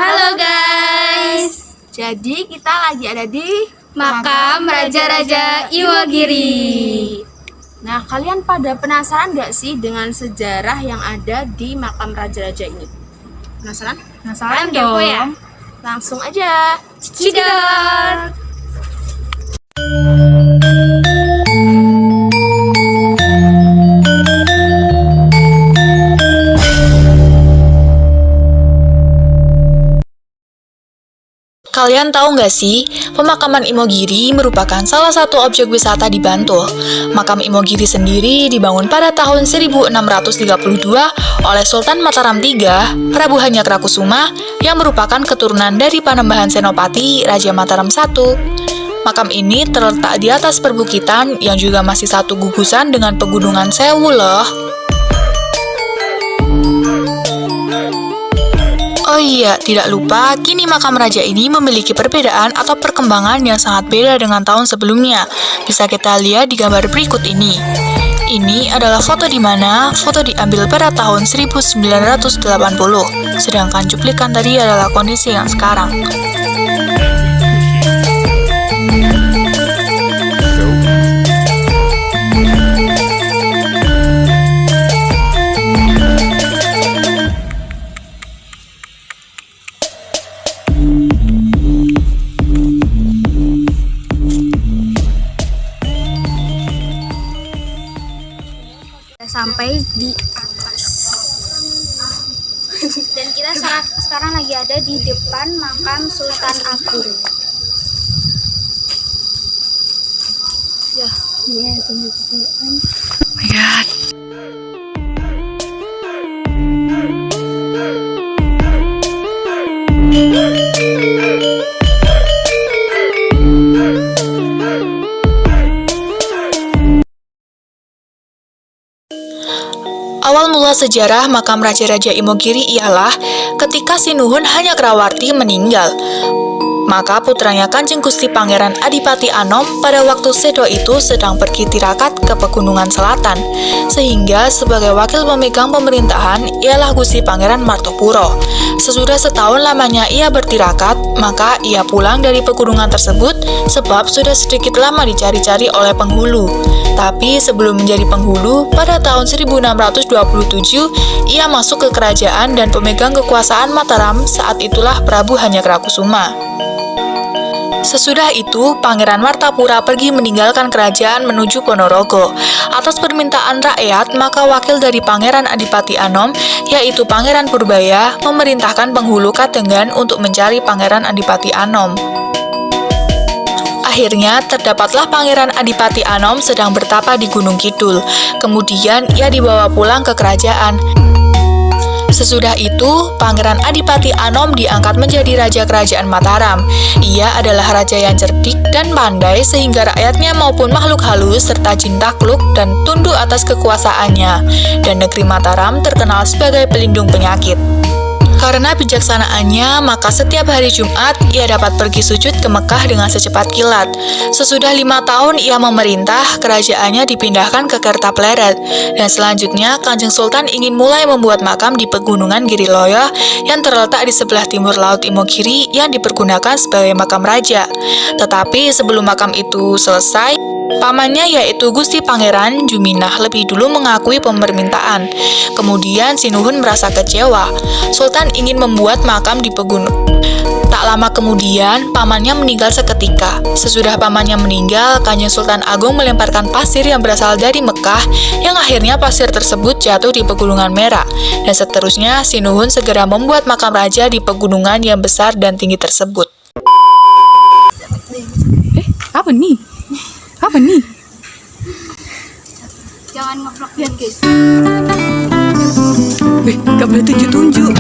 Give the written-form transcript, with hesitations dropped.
Halo guys. Jadi kita lagi ada di Makam Raja-Raja Imogiri. Nah, kalian pada penasaran gak sih dengan sejarah yang ada di makam raja-raja ini? Penasaran? Penasaran dong ya? Langsung aja. Cidar. Kalian tahu nggak sih, pemakaman Imogiri merupakan salah satu objek wisata di Bantul. Makam Imogiri sendiri dibangun pada tahun 1632 oleh Sultan Mataram III, Prabu Hanyakrokusumo, yang merupakan keturunan dari Panembahan Senopati Raja Mataram I. Makam ini terletak di atas perbukitan yang juga masih satu gugusan dengan pegunungan Sewu loh. Oh iya, tidak lupa, kini makam raja ini memiliki perbedaan atau perkembangan yang sangat beda dengan tahun sebelumnya. Bisa kita lihat di gambar berikut ini. Ini adalah foto di mana foto diambil pada tahun 1980, sedangkan cuplikan tadi adalah kondisi yang sekarang. Sampai di atas. Dan kita sekarang lagi ada di depan makam Sultan Agung. Ya, ini tunjukkan. Oh my god. Awal mula sejarah makam Raja-Raja Imogiri ialah ketika Sinuhun Hanyakrawati meninggal. Maka putranya Kanjeng Gusti Pangeran Adipati Anom pada waktu Sedo itu sedang pergi tirakat ke Pegunungan Selatan, sehingga sebagai wakil pemegang pemerintahan ialah Gusti Pangeran Martopuro. Sesudah setahun lamanya ia bertirakat, maka ia pulang dari pegunungan tersebut sebab sudah sedikit lama dicari-cari oleh penghulu. Tapi sebelum menjadi penghulu, pada tahun 1627 ia masuk ke kerajaan dan pemegang kekuasaan Mataram saat itulah Prabu Hanyakrokusumo. Sesudah itu, Pangeran Martapura pergi meninggalkan kerajaan menuju Ponorogo. Atas permintaan rakyat, maka wakil dari Pangeran Adipati Anom, yaitu Pangeran Purbaya, memerintahkan penghulu Katenggan untuk mencari Pangeran Adipati Anom. Akhirnya, terdapatlah Pangeran Adipati Anom sedang bertapa di Gunung Kidul. Kemudian, ia dibawa pulang ke kerajaan. Sesudah itu, Pangeran Adipati Anom diangkat menjadi Raja Kerajaan Mataram. Ia adalah raja yang cerdik dan pandai sehingga rakyatnya maupun makhluk halus serta jin takluk dan tunduk atas kekuasaannya. Dan negeri Mataram terkenal sebagai pelindung penyakit. Karena bijaksanaannya, maka setiap hari Jumat ia dapat pergi sujud ke Mekah dengan secepat kilat. Sesudah 5 tahun ia memerintah, kerajaannya dipindahkan ke Kertapleret. Dan selanjutnya, Kanjeng Sultan ingin mulai membuat makam di Pegunungan Giriloyo yang terletak di sebelah timur Laut Imogiri yang dipergunakan sebagai makam raja. Tetapi sebelum makam itu selesai, pamannya yaitu Gusti Pangeran Juminah lebih dulu mengakui permintaan. Kemudian Sinuhun merasa kecewa. Sultan ingin membuat makam di pegunungan. Tak lama kemudian, pamannya meninggal seketika. Sesudah pamannya meninggal, Kanjeng Sultan Agung melemparkan pasir yang berasal dari Mekah, yang akhirnya pasir tersebut jatuh di Pegunungan Merah. Dan seterusnya, Sinuhun segera membuat makam raja di pegunungan yang besar dan tinggi tersebut. Apa nih? Apa nih? Jangan ngevlog ya guys. Gak boleh tunjuk-tunjuk.